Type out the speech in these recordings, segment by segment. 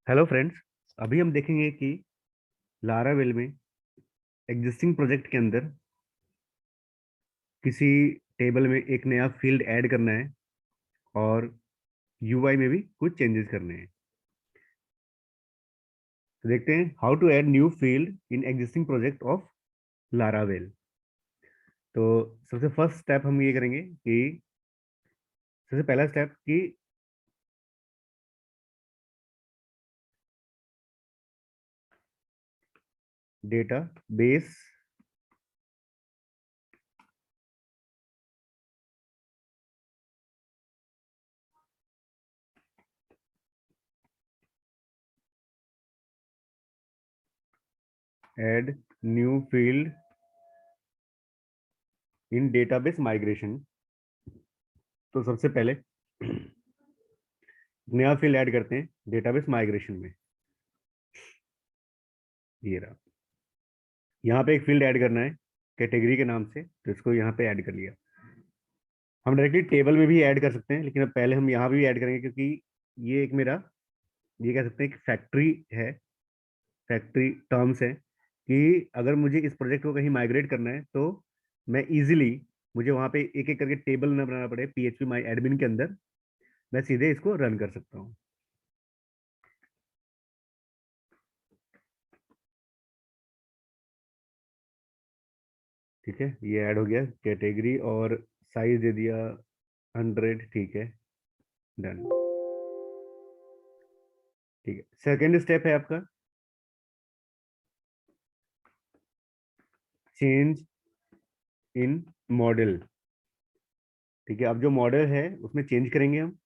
Hello friends. अभी हम देखेंगे कि लारावेल में एग्जिस्टिंग प्रोजेक्ट के अंदर किसी टेबल में एक नया फील्ड ऐड करना है और यूआई में भी कुछ चेंजेस करने हैं। तो देखते हैं how to add new field in existing project of Laravel. तो सबसे फर्स्ट स्टेप हम ये करेंगे कि सबसे पहला स्टेप कि data base add new field इन डेटाबेस माइग्रेशन। तो सबसे पहले नया फील्ड ऐड करते हैं डेटाबेस माइग्रेशन में। ये रहा। यहाँ पे एक फील्ड ऐड करना है कैटेगरी के नाम से, तो इसको यहाँ पे ऐड कर लिया। हम डायरेक्टली टेबल में भी ऐड कर सकते हैं, लेकिन अब पहले हम यहाँ भी ऐड करेंगे क्योंकि ये एक मेरा, ये कह सकते हैं कि फैक्ट्री है, फैक्ट्री टर्म्स है कि अगर मुझे इस प्रोजेक्ट को कहीं माइग्रेट करना है तो मैं इजीली, मुझे वहाँ पे एक एक करके टेबल ना बनाना पड़े पीएचपी माई एडमिन के अंदर, मैं सीधे इसको रन कर सकता हूँ। ठीक है, ये ऐड हो गया कैटेगरी और साइज दे दिया 100। ठीक है, डन। ठीक है, सेकेंड स्टेप है आपका चेंज इन मॉडल। ठीक है, अब जो मॉडल है उसमें चेंज करेंगे हम।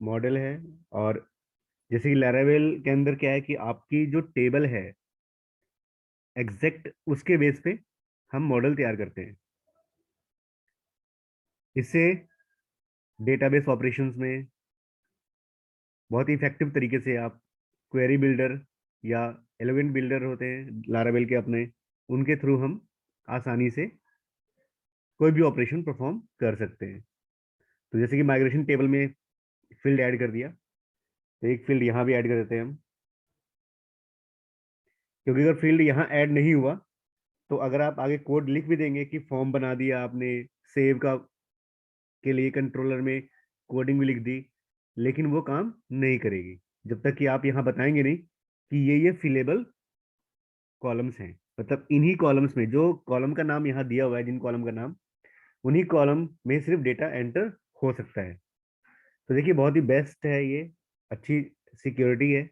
मॉडल है, और जैसे कि लैरावेल के अंदर क्या है कि आपकी जो टेबल है एग्जैक्ट उसके बेस पे हम मॉडल तैयार करते हैं। इससे डेटाबेस ऑपरेशंस में बहुत ही इफेक्टिव तरीके से आप क्वेरी बिल्डर या एलिमेंट बिल्डर होते हैं लारावेल के अपने, उनके थ्रू हम आसानी से कोई भी ऑपरेशन परफॉर्म कर सकते हैं। तो जैसे कि माइग्रेशन टेबल में फील्ड ऐड कर दिया, तो एक फील्ड यहाँ भी ऐड कर देते हैं हम, क्योंकि अगर फील्ड यहाँ ऐड नहीं हुआ तो अगर आप आगे कोड लिख भी देंगे कि फॉर्म बना दिया आपने सेव का के लिए कंट्रोलर में कोडिंग भी लिख दी, लेकिन वो काम नहीं करेगी जब तक कि आप यहाँ बताएंगे नहीं कि ये फिलेबल कॉलम्स हैं। मतलब इन्हीं कॉलम्स में, जो कॉलम का नाम यहाँ दिया हुआ है, जिन कॉलम का नाम, उन्हीं कॉलम में सिर्फ डेटा एंटर हो सकता है। तो देखिए बहुत ही बेस्ट है ये, अच्छी सिक्योरिटी है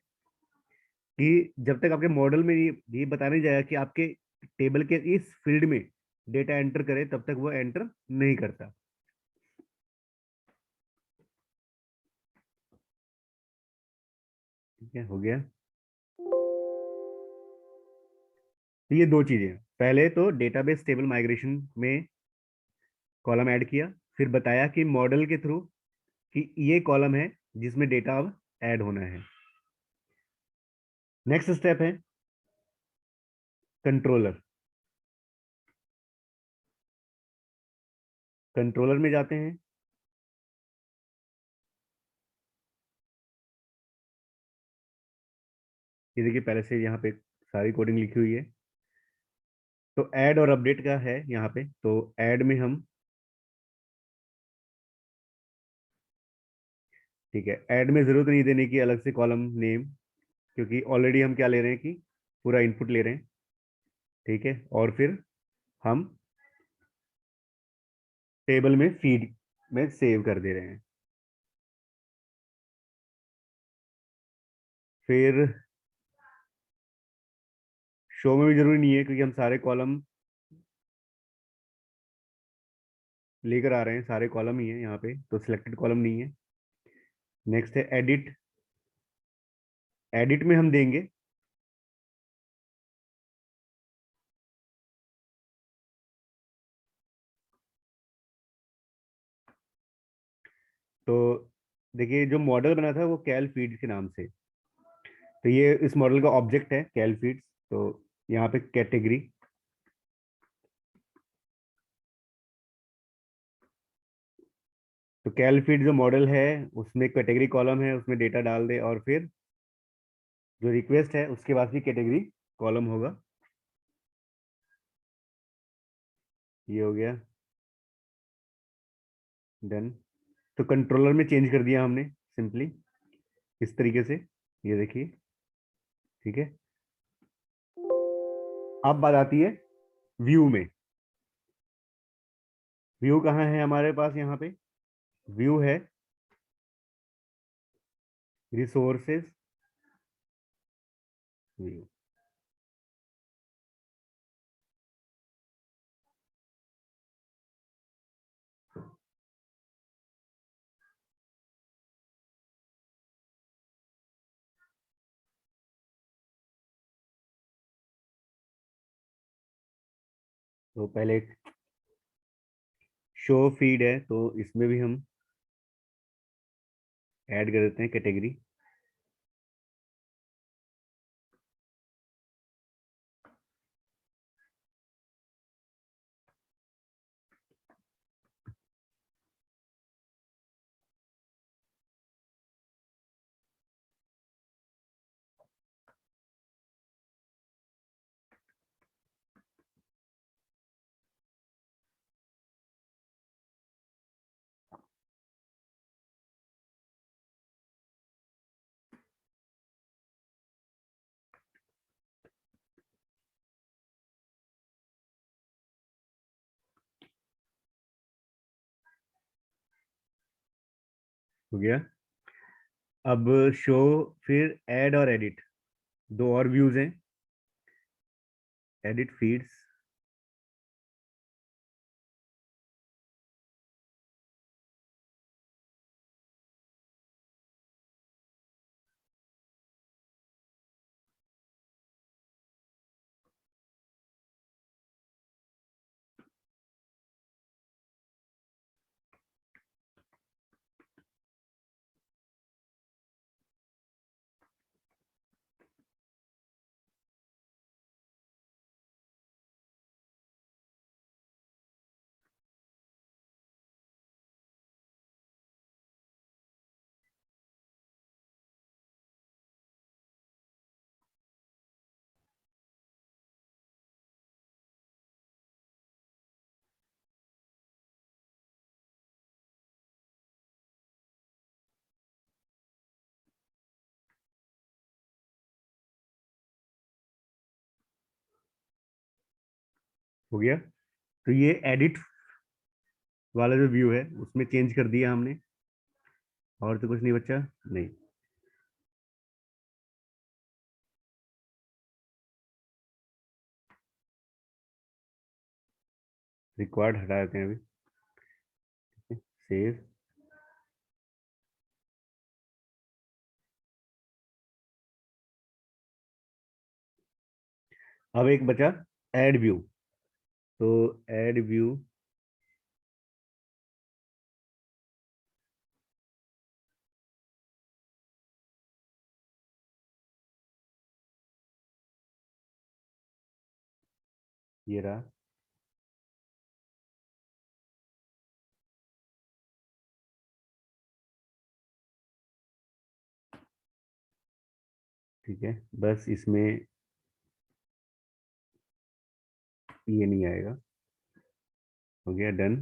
कि जब तक आपके मॉडल में ये बता नहीं जाएगा कि आपके टेबल के इस फील्ड में डेटा एंटर करे, तब तक वो एंटर नहीं करता। ठीक है, हो गया। तो ये दो चीजें हैं। पहले तो डेटाबेस टेबल माइग्रेशन में कॉलम ऐड किया, फिर बताया कि मॉडल के थ्रू कि ये कॉलम है जिसमें डेटा अब ऐड होना है। नेक्स्ट स्टेप है कंट्रोलर। कंट्रोलर में जाते हैं। ये देखिए पहले से यहाँ पे सारी कोडिंग लिखी हुई है। तो ऐड और अपडेट का है यहाँ पे, तो ऐड में हम, ठीक है, ऐड में जरूरत नहीं देने की अलग से कॉलम नेम, क्योंकि ऑलरेडी हम क्या ले रहे हैं कि पूरा इनपुट ले रहे हैं। ठीक है, और फिर हम टेबल में फीड में सेव कर दे रहे हैं। फिर शो में भी जरूरी नहीं है क्योंकि हम सारे कॉलम लेकर आ रहे हैं, सारे कॉलम ही है यहाँ पे, तो सिलेक्टेड कॉलम नहीं है। नेक्स्ट है एडिट। एडिट में हम देंगे तो देखिए जो मॉडल बना था वो कैल फीड के नाम से, तो ये इस मॉडल का ऑब्जेक्ट है कैल फीड्स। तो यहाँ पे कैटेगरी, तो कैलफिट जो मॉडल है उसमें कैटेगरी कॉलम है, उसमें डेटा डाल दे, और फिर जो रिक्वेस्ट है उसके बाद भी कैटेगरी कॉलम होगा। ये हो गया, डन। तो कंट्रोलर में चेंज कर दिया हमने सिंपली इस तरीके से, ये देखिए। ठीक है, अब बात आती है व्यू में। व्यू कहाँ है हमारे पास? यहाँ पे व्यू है, रिसोर्सेज, व्यू। तो पहले शो फीड है, तो इसमें भी हम ऐड कर देते हैं कैटेगरी। हो गया। अब शो, फिर ऐड और एडिट, दो और व्यूज हैं। एडिट फीड्स, हो गया। तो ये एडिट वाला जो व्यू है उसमें चेंज कर दिया हमने, और तो कुछ नहीं बचा। नहीं, रिक्वायर्ड हटा देते हैं अभी। सेव। अब एक बचा ऐड व्यू। तो ऐड व्यू, ये रहा। ठीक है, बस इसमें ये नहीं आएगा। हो गया, डन।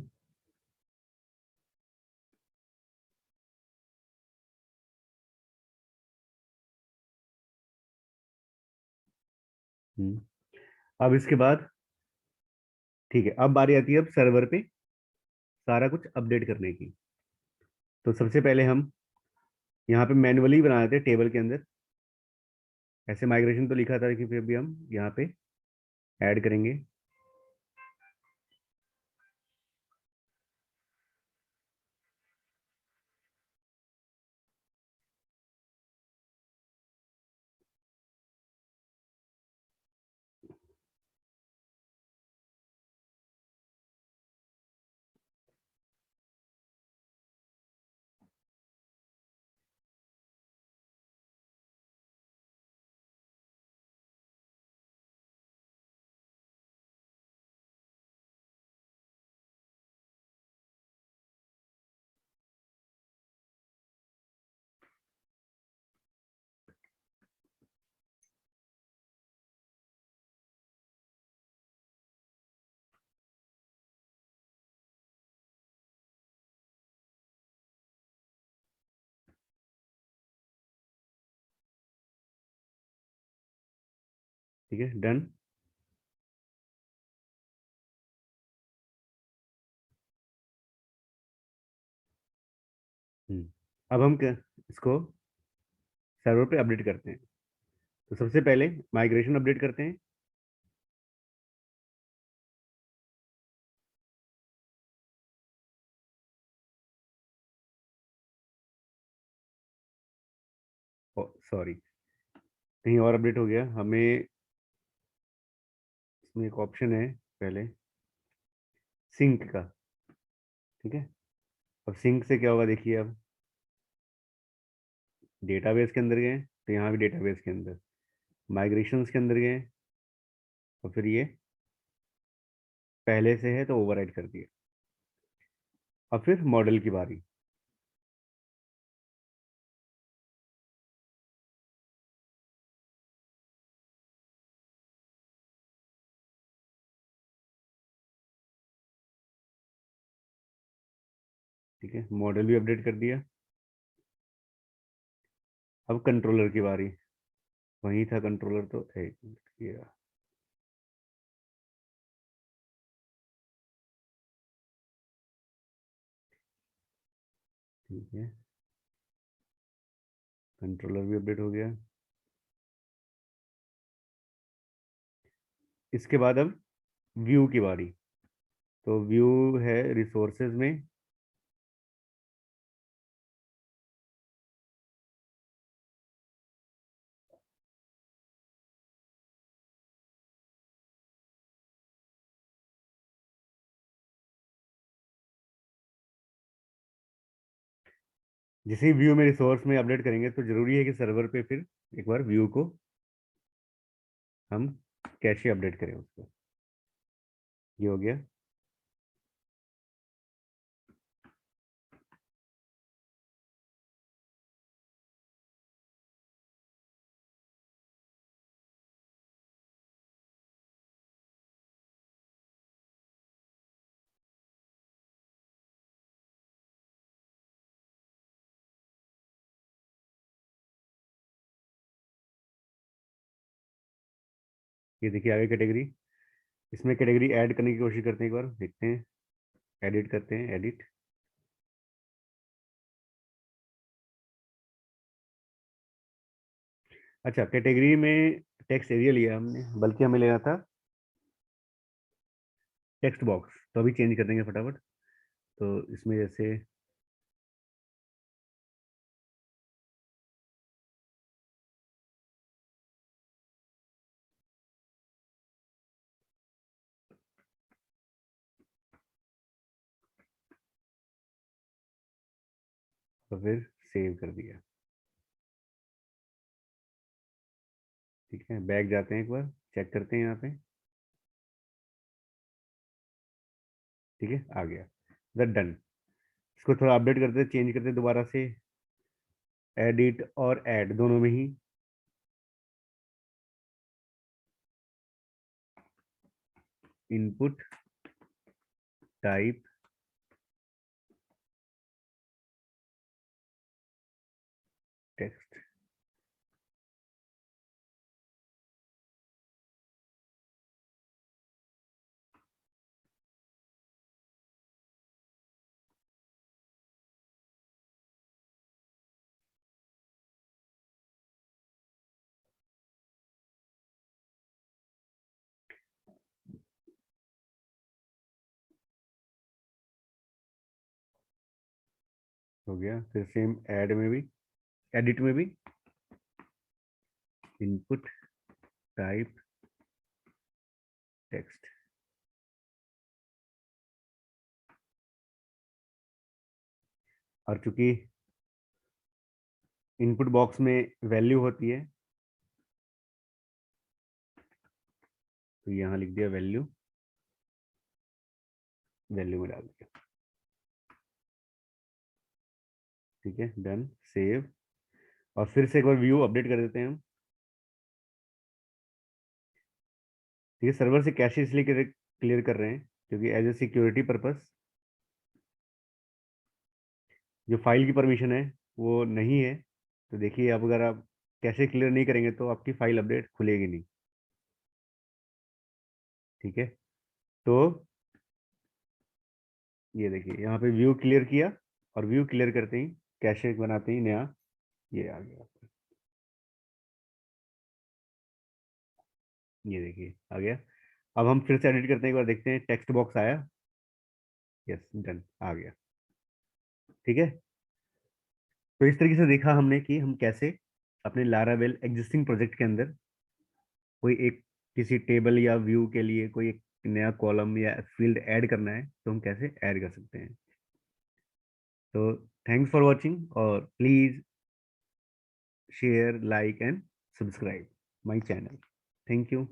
अब इसके बाद ठीक है, अब बारी आती है अब सर्वर पे सारा कुछ अपडेट करने की। तो सबसे पहले हम यहाँ पे मैन्युअली बनाए थे टेबल के अंदर, ऐसे माइग्रेशन तो लिखा था, लेकिन फिर भी हम यहाँ पे ऐड करेंगे। ठीक है, डन। अब हम इसको सर्वर पे अपडेट करते हैं। तो सबसे पहले माइग्रेशन अपडेट करते हैं। सॉरी, कहीं और अपडेट हो गया। हमें इसमें एक ऑप्शन है पहले सिंक का। ठीक है, अब सिंक से क्या होगा देखिए। अब डेटाबेस के अंदर गए तो यहाँ भी डेटाबेस के अंदर माइग्रेशंस के अंदर गए, और फिर ये पहले से है तो ओवरराइट कर दिया। अब फिर मॉडल की बारी। ठीक है, मॉडल भी अपडेट कर दिया। अब कंट्रोलर की बारी। वहीं था कंट्रोलर, तो एक मिनट ये रहा। ठीक है, कंट्रोलर भी अपडेट हो गया। इसके बाद अब व्यू की बारी। तो व्यू है रिसोर्सेज में। जिसे व्यू में रिसोर्स में अपडेट करेंगे तो जरूरी है कि सर्वर पे फिर एक बार व्यू को हम कैसे अपडेट करें उसको। ये हो गया। ये देखिए आगे कैटेगरी। इसमें कैटेगरी ऐड करने की कोशिश करते हैं, एक बार देखते हैं। एडिट करते हैं, एडिट। अच्छा, कैटेगरी में टेक्स्ट एरिया लिया हमने, बल्कि हमें लेना था टेक्स्ट बॉक्स। तो अभी चेंज कर देंगे फटाफट। तो इसमें जैसे तो फिर सेव कर दिया। ठीक है, बैक जाते हैं, एक बार चेक करते हैं यहाँ पे। ठीक है, आ गया। डन। इसको थोड़ा अपडेट करते, चेंज करते दोबारा से। एडिट और ऐड दोनों में ही इनपुट टाइप टेक्स्ट। हो गया। फिर सेम ऐड में भी, एडिट में भी इनपुट टाइप टेक्स्ट। और चूंकि इनपुट बॉक्स में वैल्यू होती है तो यहाँ लिख दिया वैल्यू, वैल्यू में डाल दिया। ठीक है, डन, सेव। और फिर से एक बार व्यू अपडेट कर देते हैं हम। ठीक है, सर्वर से कैशे इसलिए क्लियर कर रहे हैं क्योंकि एज ए सिक्योरिटी पर्पस जो फाइल की परमिशन है वो नहीं है। तो देखिए, अब अगर आप कैशे क्लियर नहीं करेंगे तो आपकी फाइल अपडेट खुलेगी नहीं। ठीक है, तो ये देखिए यहाँ पे व्यू क्लियर किया, और व्यू क्लियर करते ही कैशे बनाते ही नया ये आ गया, ये देखिए आ गया। अब हम फिर से एडिट करते हैं, एक बार देखते हैं टेक्स्ट बॉक्स आया, यस डन आ गया। ठीक है, तो इस तरीके से देखा हमने कि हम कैसे अपने लारावेल एग्जिस्टिंग प्रोजेक्ट के अंदर कोई एक किसी टेबल या व्यू के लिए कोई एक नया कॉलम या फील्ड ऐड करना है तो हम कैसे ऐड कर सकते हैं। तो थैंक्स फॉर वॉचिंग, और please share, like and subscribe my channel. Thank you.